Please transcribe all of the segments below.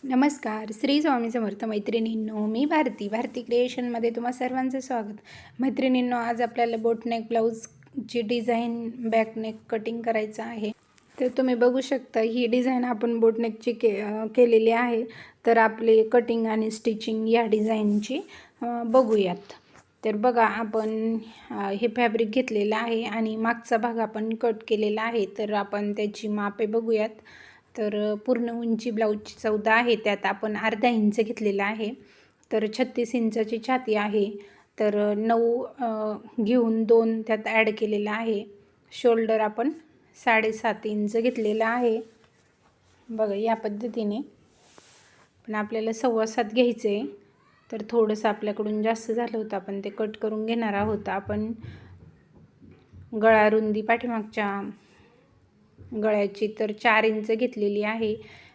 नमस्कार. श्री स्वामी समर्थ मैत्रिणींनो, मी भारती क्रिएशनमध्ये तुम्हा सर्वांचं स्वागत. मैत्रिणींनो, आज आपल्याला बोटनेक ब्लाऊजची डिझाईन बॅकनेक कटिंग करायचं आहे. तर तुम्ही बघू शकता ही डिझाईन आपण बोटनेकची केलेली आहे. तर आपली कटिंग आणि स्टिचिंग या डिझाईनची बघूयात. तर बघा, आपण हे फॅब्रिक घेतलेलं आहे आणि मागचा भाग आपण कट केलेला आहे. तर आपण त्याची मापे बघूयात. तर पूर्ण उंची ब्लाऊजची 14 आहे, त्यात आपण अर्धा इंच घेतलेला आहे. तर 36 इंचाची छाती आहे. तर 9 घेऊन 2 त्यात ॲड केलेला आहे. शोल्डर आपण 7.5 इंच घेतलेला आहे. बघा या पद्धतीने. पण आपल्याला 7.25 घ्यायचं आहे. तर थोडंसं आपल्याकडून जास्त झालं होतं, आपण ते कट करून घेणार आहोत. आपण गळा रुंदी पाठीमागच्या गळ्याची तर 4 इंच घेतलेली आहे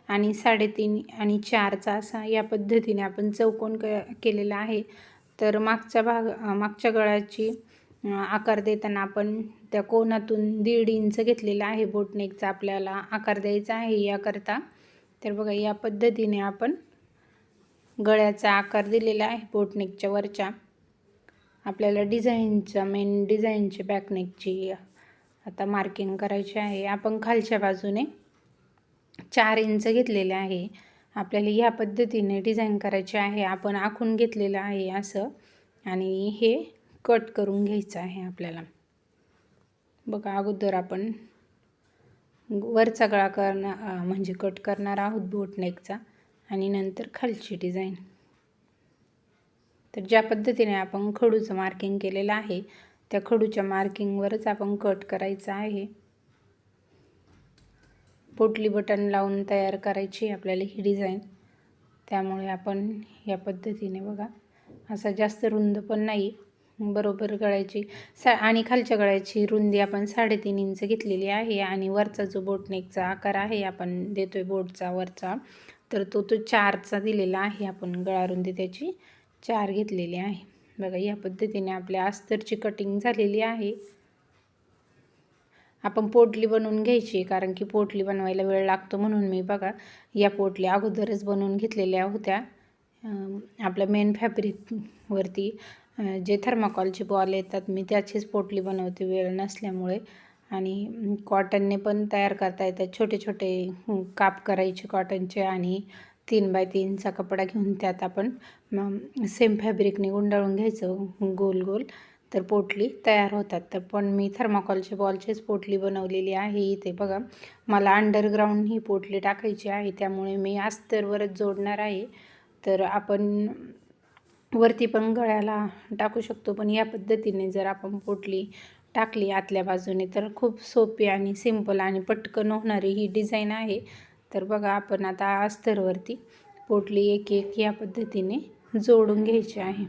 आणि 3.5 आणि 4चा असा या पद्धतीने आपण चौकोन केलेला आहे. तर मागच्या गळ्याची आकार देताना आपण त्या कोनातून 1.5 इंच घेतलेला आहे. बोटनेकचा आपल्याला आकार द्यायचा आहे याकरता. तर बघा या पद्धतीने आपण गळ्याचा आकार दिलेला आहे. बोटनेकच्या वरच्या आपल्याला मेन डिझाईनची बॅकनेकची आता मार्किंग करायची आहे. आपण खालच्या बाजूने 4 इंच घेतलेले आहे. आपल्याला या पद्धतीने डिझाईन करायचे आहे. आपण आखून घेतलेलं आहे असं, आणि हे कट करून घ्यायचं आहे आपल्याला. बघा, अगोदर आपण वरचा गळा म्हणजे कट करणार आहोत बोटनेकचा, आणि नंतर खालची डिझाईन. तर ज्या पद्धतीने आपण खडूचं मार्किंग केलेलं आहे त्या खडूच्या मार्किंगवरच आपण कट करायचं आहे. पोटली बटन लावून तयार करायची आपल्याला ही डिझाईन. त्यामुळे आपण या पद्धतीने बघा, असा जास्त रुंद पण नाही, बरोबर गळ्याची आणि खालच्या गळ्याची रुंदी आपण 3.5 इंच घेतलेली आहे. आणि वरचा जो बोटनेकचा आकार आहे आपण देतोय बोटचा वरचा, तर तो 4चा दिलेला आहे. आपण गळा रुंदी त्याची 4 घेतलेली आहे. बघा या पद्धतीने आपल्या अस्तरची कटिंग झालेली आहे. आपण पोटली बनवून घ्यायची, कारण की पोटली बनवायला वेळ लागतो, म्हणून मी बघा या पोटली अगोदरच बनवून घेतलेल्या होत्या. आपल्या मेन फॅब्रिकवरती जे थर्माकॉलचे बॉल येतात मी त्याचीच पोटली बनवते वेळ नसल्यामुळे. आणि कॉटनने पण तयार करता येतात. छोटे छोटे काप करायचे कॉटनचे, आणि 3 बाय 3चा कपडा घेऊन त्यात आपण सेम फॅब्रिकने गुंडाळून घ्यायचं गोल गोल, तर पोटली तयार होतात. तर पण मी थर्माकॉलच्या बॉलचीच पोटली बनवलेली आहे. इथे बघा, मला अंडरग्राऊंड ही पोटली टाकायची आहे, त्यामुळे मी अस्तरवरच जोडणार आहे. तर आपण वरती पण गळ्याला टाकू शकतो, पण या पद्धतीने जर आपण पोटली टाकली आतल्या बाजूने तर खूप सोपी आणि सिंपल आणि पटकन होणारी ही डिझाईन आहे. तर बघा, आपण आता अस्तरवरती पोटली एक एक या पद्धतीने जोडून घ्यायची आहे.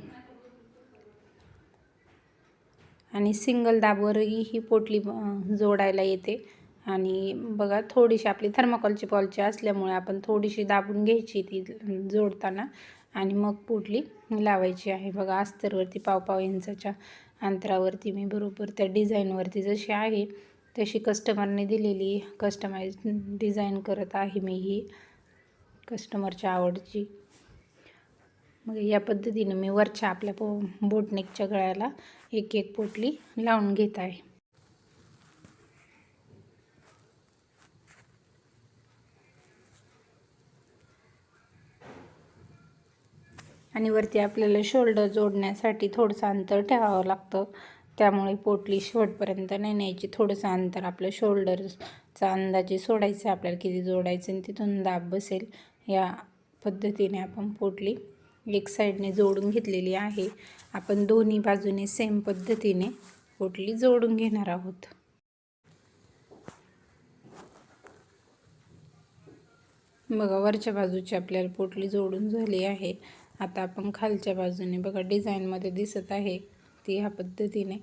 आणि सिंगल दाबवरही ही पोटली जोडायला येते. आणि बघा, थोडीशी आपली थर्माकॉलची बॉलची असल्यामुळे आपण थोडीशी दाबून घ्यायची ती जोडताना, आणि मग पोटली लावायची आहे. बघा, अस्तरवरती 1.5 इंचाच्या अंतरावरती मी बरोबर त्या डिझाईनवरती जशी आहे तशी कस्टमरने दिलेली कस्टमाइज डिझाईन करत आहे मी ही कस्टमरच्या आवडची. मग या पद्धतीने मी वरच्या आपल्या बोटनेकच्या गळ्याला एक एक पोटली लावून घेत आहे. आणि वरती आपल्याला शोल्डर जोडण्यासाठी थोडंसं अंतर ठेवावं लागतं, त्यामुळे पोटली शेवटपर्यंत नाही न्यायची. थोडंसं अंतर आपलं शोल्डरचा अंदाजे सोडायचं आपल्याला किती जोडायचं, आणि तिथून दाब बसेल या पद्धतीने आपण पोटली एक साईडने जोडून घेतलेली आहे. आपण दोन्ही बाजूने सेम पद्धतीने पोटली जोडून घेणार आहोत. बघा, वरच्या बाजूची आपल्याला पोटली जोडून झाली आहे. आता आपण खालच्या बाजूने बघा डिझाईनमध्ये दिसत आहे ती ह्या पद्धतीने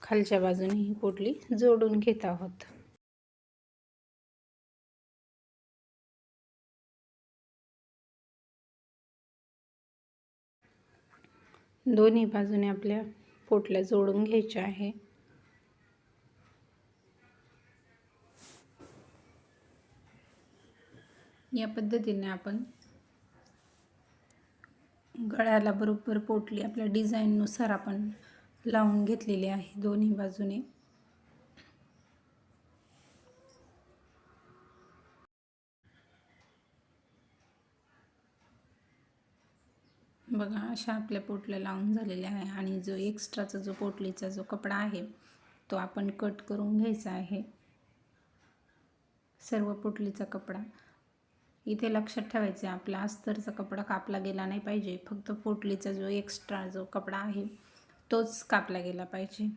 खालच्या बाजूने ही पोटली जोडून घेत आहोत. दोन्ही बाजूने आपल्या पोटल्या जोडून घ्यायच्या आहे. या पद्धतीने आपण गळ्याला बरोबर पोटली आपल्या डिझाईननुसार आपण लावून घेतलेली आहे दोन्ही बाजूने. बघा अशा आपल्या पोटल्या लावून झालेल्या आहे आणि जो एक्स्ट्राचा जो पोटलीचा जो कपडा आहे तो आपण कट करून घ्यायचा आहे. सर्व पोटलीचा कपडा इथे लक्षात ठेवायचं आहे, आपला अस्तरचा कपडा कापला गेला नाही पाहिजे, फक्त पोटलीचा जो एक्स्ट्रा जो कपडा आहे तोच कापला गेला पाहिजे.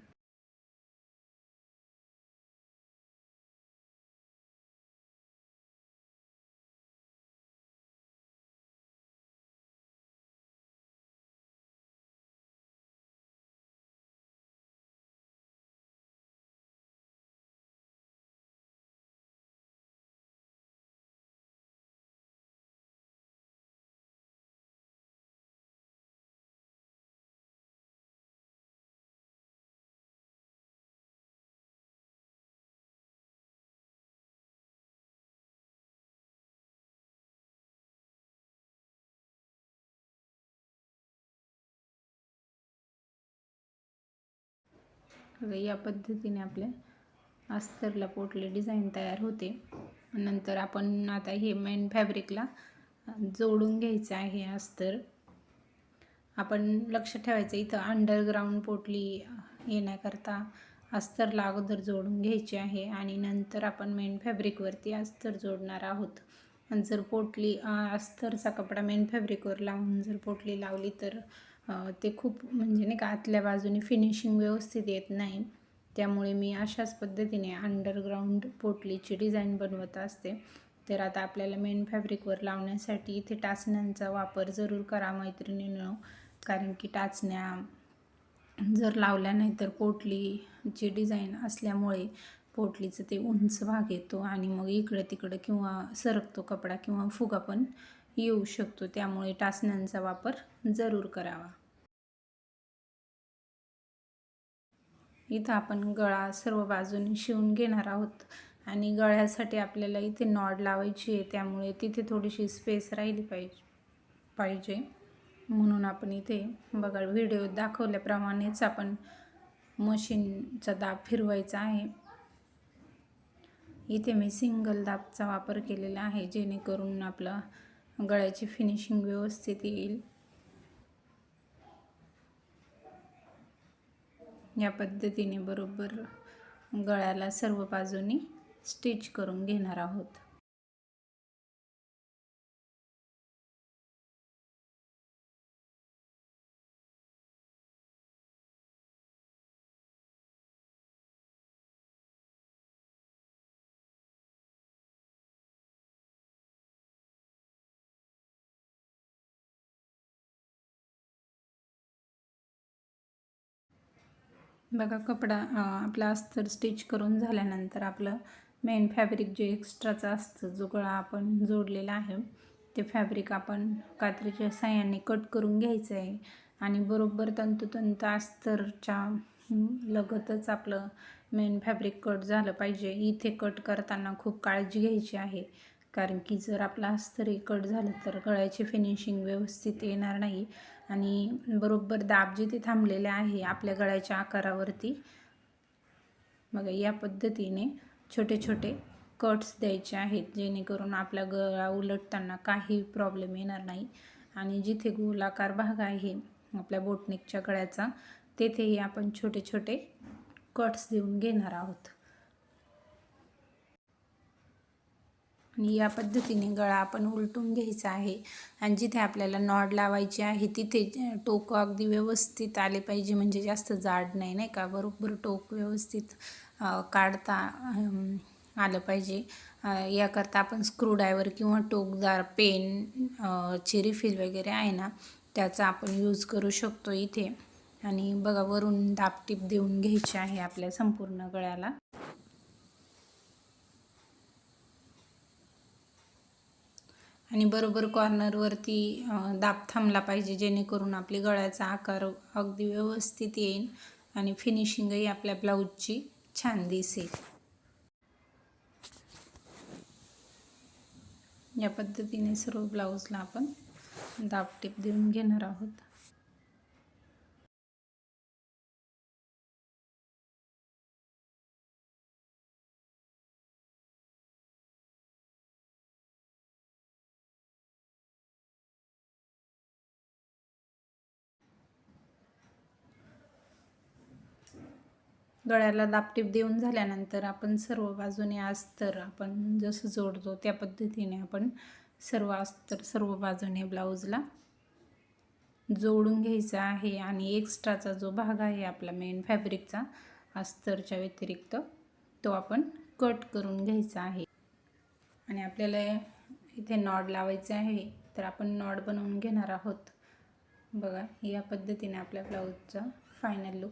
या पद्धतीने आपल्या अस्तरला पोटली डिझाईन तयार होते. नंतर आपण आता हे मेन फॅब्रिकला जोडून घ्यायचं आहे अस्तर. आपण लक्ष ठेवायचं इथं अंडरग्राऊंड पोटली येण्याकरता अस्तरला अगोदर जोडून घ्यायची आहे आणि नंतर आपण मेन फॅब्रिकवरती अस्तर जोडणार आहोत. आणि जर पोटली अस्तरचा कपडा मेन फॅब्रिकवर लावून जर पोटली लावली तर ते खूप म्हणजे नाही का आतल्या बाजूने फिनिशिंग व्यवस्थित येत नाही. त्यामुळे मी अशाच पद्धतीने अंडरग्राऊंड पोटलीची डिझाईन बनवत असते. तर आता आपल्याला मेन फॅब्रिकवर लावण्यासाठी इथे टाचण्यांचा वापर जरूर करा मैत्रिणींनो, कारण की टाचण्या जर लावल्या नाही तर पोटलीची डिझाईन असल्यामुळे पोटलीचं ते उंच भाग येतो आणि मग इकडे तिकडे किंवा सरकतो कपडा किंवा फुगा पण येऊ शकतो. त्यामुळे टाचण्यांचा वापर जरूर करावा. इथं आपण गळा सर्व बाजूने शिवून घेणार आहोत आणि गळ्यासाठी आपल्याला इथे नॉड लावायची आहे, त्यामुळे तिथे थोडीशी स्पेस राहिली पाहिजे म्हणून आपण इथे बघा व्हिडिओ दाखवल्याप्रमाणेच आपण मशीनचा दाब फिरवायचा आहे. इथे मी सिंगल दाबचा वापर केलेला आहे जेणेकरून आपलं गळ्याची फिनिशिंग व्यवस्थित येईल. या पद्धतीने बरोबर गळ्याला सर्व बाजूनी स्टिच करून घेणार आहोत. बघा कपडा आपला अस्तर स्टिच करून झाल्यानंतर आपलं मेन फॅब्रिक जे एक्स्ट्राचं असतं जो गळा आपण जोडलेला आहे ते फॅब्रिक आपण कात्रीच्या साहाय्याने कट करून घ्यायचं आहे आणि बरोबर तंतोतंत अस्तरच्या लगतच आपलं मेन फॅब्रिक कट झालं पाहिजे. इथे कट करताना खूप काळजी घ्यायची आहे, कारण की जर आपला अस्तर कट झालं तर गळ्याची फिनिशिंग व्यवस्थित येणार नाही आणि बरोबर दाब जिथे थांबलेले आहे आपल्या गळ्याच्या आकारावरती बघा या पद्धतीने छोटे छोटे कट्स द्यायचे आहेत जेणेकरून आपला गळा उलटताना काही प्रॉब्लेम येणार नाही. आणि जिथे गोलाकार भाग आहे आपल्या बोटनेकच्या गळ्याचा तेथेही आपण छोटे छोटे कट्स देऊन घेणार आहोत. आणि या पद्धतीने गळा आपण उलटून घ्यायचा आहे आणि जिथे आपल्याला नॉड लावायची आहे तिथे टोक अगदी व्यवस्थित आले पाहिजे, म्हणजे जास्त जाड नाही का, बरोबर टोक व्यवस्थित काढता आलं पाहिजे. याकरता आपण स्क्रूड्रायव्हर किंवा टोकदार पेन ची रिफिल वगैरे आहे ना त्याचा आपण यूज करू शकतो इथे. आणि बघा वरून दाबटीप देऊन घ्यायची आहे आपल्या संपूर्ण गळ्याला. आणि बरोबर कॉर्नरवरती दाब थांबला पाहिजे जेणेकरून आपली गळ्याचा आकार अगदी व्यवस्थित येईल आणि फिनिशिंगही आपल्या ब्लाऊजची छान दिसेल. या पद्धतीने सर्व ब्लाऊजला आपण दाबटीप देऊन घेणार आहोत. गळ्याला दाबटीप देऊन झाल्यानंतर आपण सर्व बाजूने अस्तर आपण जसं जोडतो त्या पद्धतीने आपण सर्व अस्तर सर्व बाजूने ब्लाऊजला जोडून घ्यायचा आहे. आणि एक्स्ट्राचा जो भाग आहे आपला मेन फॅब्रिकचा अस्तरच्या व्यतिरिक्त तो आपण कट करून घ्यायचा आहे. आणि आपल्याला इथे नॉड लावायचे आहे तर आपण नॉड बनवून घेणार आहोत. बघा या पद्धतीने आपल्या ब्लाऊजचा फायनल लुक